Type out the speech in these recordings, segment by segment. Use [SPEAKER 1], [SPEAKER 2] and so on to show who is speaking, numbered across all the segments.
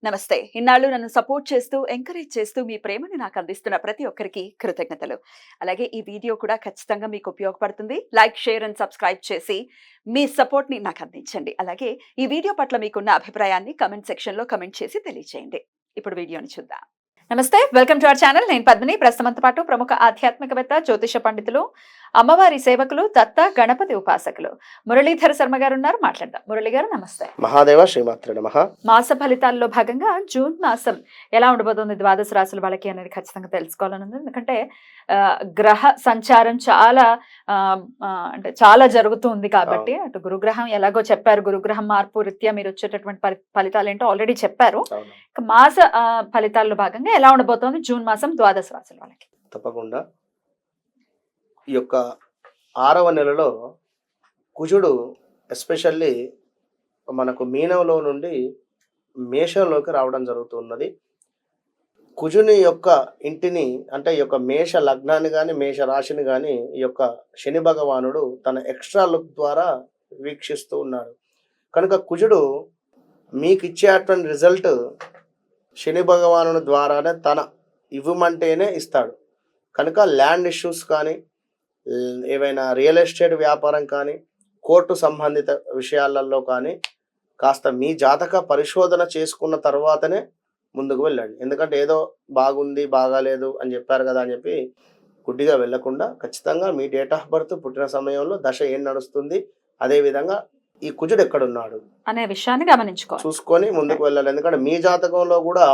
[SPEAKER 1] నమస్తే. ఇన్నాళ్ళు నన్ను సపోర్ట్ చేస్తూ, ఎంకరేజ్ చేస్తూ మీ ప్రేమని నాకు అందిస్తున్న ప్రతి ఒక్కరికి కృతజ్ఞతలు. అలాగే ఈ వీడియో కూడా ఖచ్చితంగా మీకు ఉపయోగపడుతుంది. లైక్, షేర్ అండ్ సబ్స్క్రైబ్ చేసి మీ సపోర్ట్‌ని నాకు అందించండి. అలాగే ఈ వీడియో పట్ల మీకున్న అభిప్రాయాన్ని కామెంట్ సెక్షన్‌లో కామెంట్ చేసి తెలియజేయండి. ఇప్పుడు వీడియోని చూద్దాం. నమస్తే. Welcome to our channel. నేను పద్మిని. ప్రస్తుతంతో పాటు ప్రముఖ ఆధ్యాత్మికవేత్త, జ్యోతిష పండితులు, అమ్మవారి సేవకులు, దత్త గణపతి ఉపాసకులు మురళీధర శర్మ గారు ఉన్నారు. మాట్లాడదాం. మురళి గారు నమస్తే.
[SPEAKER 2] మహాదేవ శ్రీమాత్రే నమః.
[SPEAKER 1] మాస ఫలితాల్లో భాగంగా జూన్ మాసం ఎలా ఉండబోతుంది ద్వాదశ రాశుల వాళ్ళకి అనేది ఖచ్చితంగా తెలుసుకోవాలని ఉంది. ఎందుకంటే గ్రహ సంచారం చాలా అంటే చాలా జరుగుతూ ఉంది కాబట్టి అటు గురుగ్రహం ఎలాగో చెప్పారు, గురుగ్రహం మార్పు రీత్యా మీరు వచ్చేటటువంటి ఫలితాలు ఏంటో ఆల్రెడీ చెప్పారు. మాస ఫలితాల్లో భాగంగా ఎలా ఉండబోతోంది జూన్ మాసం ద్వాదశ రాశుల వాళ్ళకి?
[SPEAKER 2] తప్పకుండా ఈ యొక్క 6వ నెలలో కుజుడు ఎస్పెషల్లీ మనకు మీనంలో నుండి మేషంలోకి రావడం జరుగుతున్నది. కుజుని యొక్క ఇంటిని అంటే ఈ యొక్క మేష లగ్నాన్ని కానీ మేష రాశిని కానీ ఈ యొక్క శని భగవానుడు తన ఎక్స్ట్రా లుక్ ద్వారా వీక్షిస్తూ ఉన్నాడు. కనుక కుజుడు మీకు ఇచ్చేటువంటి రిజల్ట్ శని భగవానుడి ద్వారానే తన ఇవ్వమంటేనే ఇస్తాడు. కనుక ల్యాండ్ ఇష్యూస్ కానీ ఏవైనా రియల్ ఎస్టేట్ వ్యాపారం కానీ కోర్టు సంబంధిత విషయాలలో కానీ కాస్త మీ జాతక పరిశోధన చేసుకున్న తర్వాతనే ముందుకు వెళ్ళండి. ఎందుకంటే ఏదో బాగుంది బాగాలేదు అని చెప్పారు కదా అని చెప్పి గుడ్డిగా వెళ్ళకుండా ఖచ్చితంగా మీ డేట్ ఆఫ్ బర్త్, పుట్టిన సమయంలో దశ ఏం నడుస్తుంది, అదేవిధంగా ఈ కుజుడు ఎక్కడున్నాడు
[SPEAKER 1] అనే విషయాన్ని గమనించుకోవాలి,
[SPEAKER 2] చూసుకొని ముందుకు వెళ్ళాలి. ఎందుకంటే మీ జాతకంలో కూడా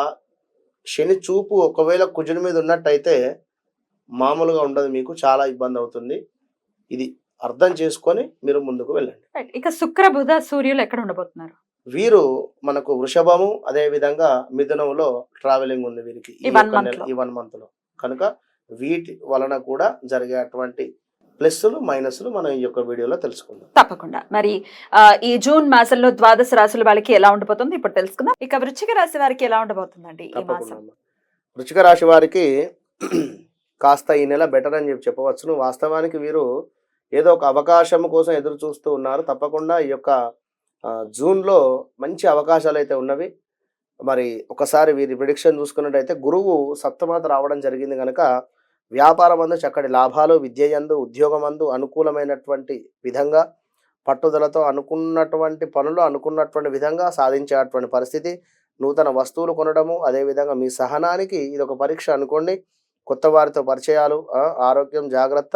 [SPEAKER 2] శని చూపు ఒకవేళ కుజుడి మీద ఉన్నట్టయితే మామూలుగా ఉండదు, మీకు చాలా ఇబ్బంది అవుతుంది. ఇది అర్థం చేసుకొని మీరు ముందుకు వెళ్ళండి.
[SPEAKER 1] ఇక శుక్ర, బుధ, సూర్యులు ఎక్కడ ఉండబోతున్నారు?
[SPEAKER 2] వీరు మనకు వృషభము అదే విధంగా మిథునంలో ట్రావెలింగ్ ఉంది వీరికి ఈ 1 మంత్ లో. కనుక వీటి వలన కూడా జరిగేటువంటి ప్లస్లు మైనస్లు మనం ఈ యొక్క వీడియోలో తెలుసుకుందాం.
[SPEAKER 1] తప్పకుండా. మరి ఈ జూన్ మాసంలో ద్వాదశ రాశుల వాళ్ళకి ఎలా ఉండబోతుంది ఇప్పుడు తెలుసుకుందాం. ఇక వృశ్చిక రాశి వారికి ఎలా ఉండబోతుందండి ఈ మాసం?
[SPEAKER 2] వృశ్చిక రాశి వారికి కాస్త ఈ నెల బెటర్ అని చెప్పవచ్చును. వాస్తవానికి వీరు ఏదో ఒక అవకాశం కోసం ఎదురు చూస్తూ ఉన్నారు. తప్పకుండా ఈ యొక్క జూన్లో మంచి అవకాశాలు అయితే ఉన్నవి. మరి ఒకసారి వీరి ప్రిడిక్షన్ చూసుకున్నట్టయితే గురువు సప్తమాత రావడం జరిగింది కనుక వ్యాపారం అందు చక్కటి లాభాలు, విద్యయందు ఉద్యోగమందు అనుకూలమైనటువంటి విధంగా పట్టుదలతో అనుకున్నటువంటి పనులు అనుకున్నటువంటి విధంగా సాధించేటువంటి పరిస్థితి, నూతన వస్తువులు కొనడము, అదేవిధంగా మీ సహనానికి ఇది ఒక పరీక్ష అనుకోండి. కొత్త వారితో పరిచయాలు, ఆరోగ్యం జాగ్రత్త,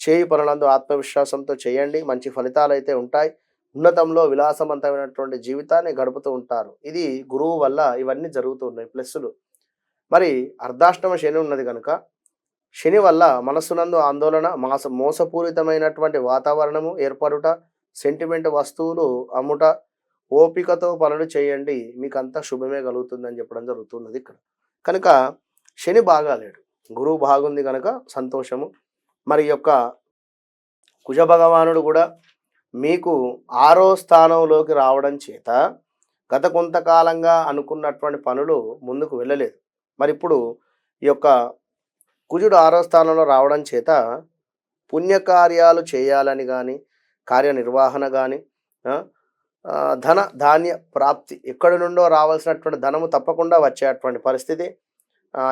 [SPEAKER 2] చేయి పనులందు ఆత్మవిశ్వాసంతో చేయండి, మంచి ఫలితాలు అయితే ఉంటాయి. ఉన్నతంలో విలాసవంతమైనటువంటి జీవితాన్ని గడుపుతూ ఉంటారు. ఇది గురువు వల్ల ఇవన్నీ జరుగుతూ ఉన్నాయి ప్లస్సులు. మరి అర్ధాష్టమ శని ఉన్నది కనుక శని వల్ల మనస్సునందు ఆందోళన, మోసపూరితమైనటువంటి వాతావరణము ఏర్పడుట, సెంటిమెంట్ వస్తువులు అమ్ముట, ఓపికతో పనులు చేయండి, మీకు అంతా శుభమే కలుగుతుందని చెప్పడం జరుగుతున్నది ఇక్కడ. కనుక శని బాగాలేడు, గురువు బాగుంది కనుక సంతోషము. మరి యొక్క కుజ భగవానుడు కూడా మీకు 6వ స్థానంలోకి రావడం చేత గత కొంతకాలంగా అనుకున్నటువంటి పనులు ముందుకు వెళ్ళలేదు. మరి ఇప్పుడు ఈ యొక్క కుజుడు 6వ స్థానంలో రావడం చేత పుణ్యకార్యాలు చేయాలని కానీ, కార్యనిర్వహణ కానీ, ధన ధాన్య ప్రాప్తి, ఎక్కడి నుండో రావాల్సినటువంటి ధనము తప్పకుండా వచ్చేటువంటి పరిస్థితి,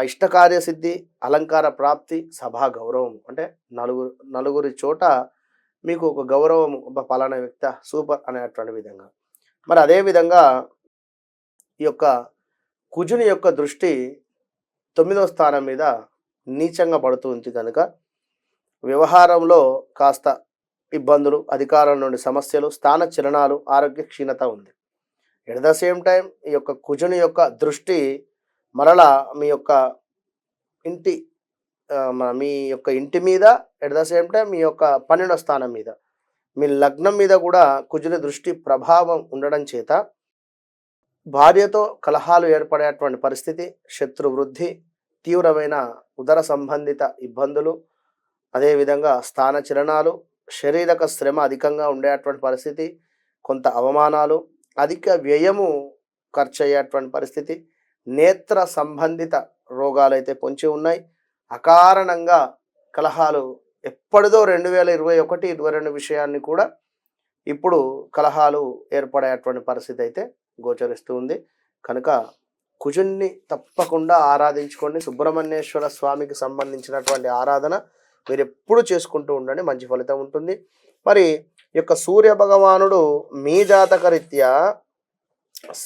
[SPEAKER 2] ఇష్టకార్యసిద్ధి, అలంకార ప్రాప్తి, సభా గౌరవం, అంటే నలుగురి చోట మీకు ఒక గౌరవం, పలానా వ్యక్తి సూపర్ అనేటువంటి విధంగా. మరి అదేవిధంగా ఈ యొక్క కుజుని యొక్క దృష్టి 9వ స్థానం మీద నీచంగా పడుతూ ఉంది కనుక వ్యవహారంలో కాస్త ఇబ్బందులు, అధికారం నుండి సమస్యలు, స్థాన చలనాలు, ఆరోగ్య క్షీణత ఉంది. ఎట్ ద సేమ్ టైం ఈ యొక్క కుజుని యొక్క దృష్టి మరలా మీ యొక్క ఇంటి మీద, ఎట్ ద సేమ్ టైం మీ యొక్క 12వ స్థానం మీద, మీ లగ్నం మీద కూడా కుజుని దృష్టి ప్రభావం ఉండడం చేత భార్యతో కలహాలు ఏర్పడేటువంటి పరిస్థితి, శత్రు వృద్ధి, తీవ్రమైన ఉదర సంబంధిత ఇబ్బందులు, అదేవిధంగా స్థాన చలనాలు, శారీరక శ్రమ అధికంగా ఉండేటువంటి పరిస్థితి, కొంత అవమానాలు, అధిక వ్యయము ఖర్చు అయ్యేటువంటి పరిస్థితి, నేత్ర సంబంధిత రోగాలు అయితే పొంచి ఉన్నాయి. అకారణంగా కలహాలు ఎప్పటిదో 2021-22 విషయాన్ని కూడా ఇప్పుడు కలహాలు ఏర్పడేటువంటి పరిస్థితి అయితే గోచరిస్తూ ఉంది. కనుక కుజుణ్ణి తప్పకుండా ఆరాధించుకోండి. సుబ్రహ్మణ్యేశ్వర స్వామికి సంబంధించినటువంటి ఆరాధన మీరు ఎప్పుడు చేసుకుంటూ ఉండండి, మంచి ఫలితం ఉంటుంది. మరి ఈ యొక్క సూర్య భగవానుడు మీ జాతక రీత్యా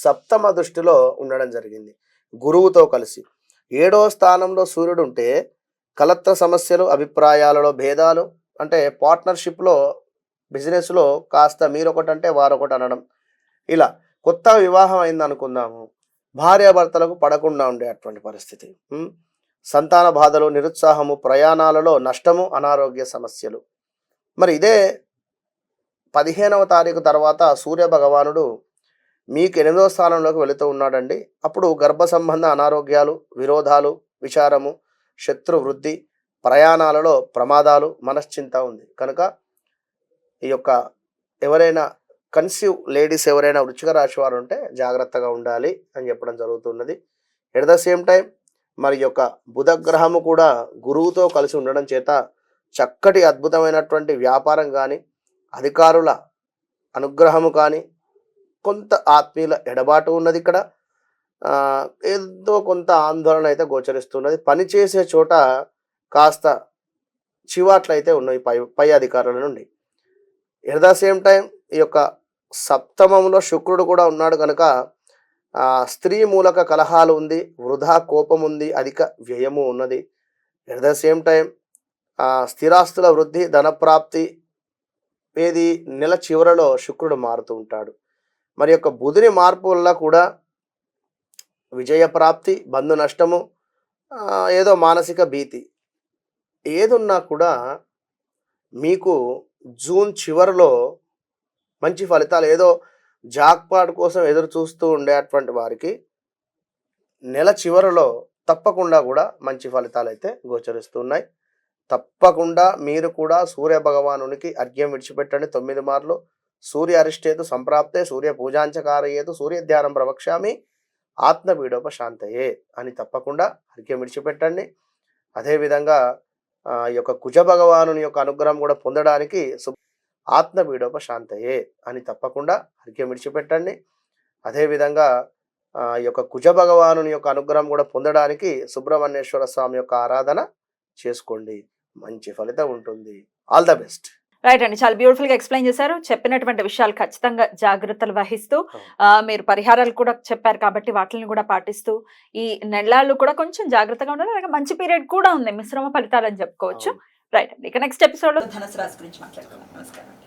[SPEAKER 2] సప్తమ దృష్టిలో ఉండడం జరిగింది గురువుతో కలిసి. 7వ స్థానంలో సూర్యుడు ఉంటే కలత్ర సమస్యలు, అభిప్రాయాలలో భేదాలు, అంటే పార్ట్నర్షిప్లో బిజినెస్లో కాస్త మీరొకటి అంటే వారొకటి అనడం, ఇలా కొత్త వివాహం అయింది అనుకుందాము, భార్యాభర్తలకు పడకుండా ఉండే అటువంటి పరిస్థితి, సంతాన బాధలు, నిరుత్సాహము, ప్రయాణాలలో నష్టము, అనారోగ్య సమస్యలు. మరి ఇదే 15వ తారీఖు తర్వాత సూర్య భగవానుడు మీకు 8వ స్థానంలోకి వెళుతూ ఉన్నాడండి. అప్పుడు గర్భ సంబంధ అనారోగ్యాలు, విరోధాలు, విచారము, శత్రు వృద్ధి, ప్రయాణాలలో ప్రమాదాలు, మనశ్చింత ఉంది. కనుక ఈ యొక్క ఎవరైనా కన్సీవ్ లేడీస్ ఎవరైనా వృశ్చిక రాశి వారు ఉంటే జాగ్రత్తగా ఉండాలి అని చెప్పడం జరుగుతున్నది. ఎట్ ద సేమ్ టైం మరి యొక్క బుధ గ్రహము కూడా గురువుతో కలిసి ఉండడం చేత చక్కటి అద్భుతమైనటువంటి వ్యాపారం కానీ, అధికారుల అనుగ్రహము కానీ, కొంత ఆత్మీయుల ఎడబాటు ఉన్నది. ఇక్కడ ఏదో కొంత ఆందోళన అయితే గోచరిస్తున్నది. పనిచేసే చోట కాస్త చివాట్లయితే ఉన్నాయి పై అధికారుల నుండి. ఎట్ ద సేమ్ టైం ఈ యొక్క సప్తమంలో శుక్రుడు కూడా ఉన్నాడు కనుక స్త్రీ మూలక కలహాలు ఉంది, వృధా కోపం ఉంది, అధిక వ్యయము ఉన్నది. ఎట్ ద సేమ్ టైం స్థిరాస్తుల వృద్ధి, ధనప్రాప్తి ఏది నెల చివరలో శుక్రుడు మారుతూ ఉంటాడు. మరి యొక్క బుధుని మార్పు వల్ల కూడా విజయ ప్రాప్తి, బంధు నష్టము, ఏదో మానసిక భీతి ఏదున్నా కూడా మీకు జూన్ చివరిలో మంచి ఫలితాలు, ఏదో జాక్పాట్ కోసం ఎదురు చూస్తూ ఉండేటువంటి వారికి నెల చివరిలో తప్పకుండా కూడా మంచి ఫలితాలు అయితే గోచరిస్తున్నాయి. తప్పకుండా మీరు కూడా సూర్య భగవానునికి అర్ఘ్యం విడిచిపెట్టండి 9 మార్లు. సూర్య అరిష్టేతు సంప్రాప్తే, సూర్య పూజాంచకారయేతు, సూర్య ధ్యానం ప్రవక్ష్యామి, ఆత్మపీడోపశాంతయే అని తప్పకుండా అర్ఘ్యం విడిచిపెట్టండి. అదేవిధంగా ఈ యొక్క కుజ భగవానుని యొక్క అనుగ్రహం కూడా పొందడానికి ఆత్మపీడోపశాంతయే అని తప్పకుండా అర్ఘ్యం విడిచిపెట్టండి. అదేవిధంగా ఈ యొక్క కుజ భగవానుని యొక్క అనుగ్రహం కూడా పొందడానికి సుబ్రహ్మణ్యేశ్వర స్వామి యొక్క ఆరాధన చేసుకోండి, మంచి ఫలితం ఉంటుంది. All the best.
[SPEAKER 1] రైట్ అండి, చాలా బ్యూటిఫుల్ గా ఎక్స్ప్లెయిన్ చేశారు. చెప్పినటువంటి విషయాలు ఖచ్చితంగా జాగ్రత్తలు వహిస్తూ మీరు పరిహారాలు కూడా చెప్పారు కాబట్టి వాటిని కూడా పాటిస్తూ ఈ నెలలు కూడా కొంచెం జాగ్రత్తగా ఉండాలి. అలాగే మంచి పీరియడ్ కూడా ఉంది, మిశ్రమ ఫలితాలు అని చెప్పుకోవచ్చు. రైట్ అండి, ఇక నెక్స్ట్ ఎపిసోడ్ లో ధనుసు రాశి గురించి మాట్లాడుకుందాం. నమస్కారం.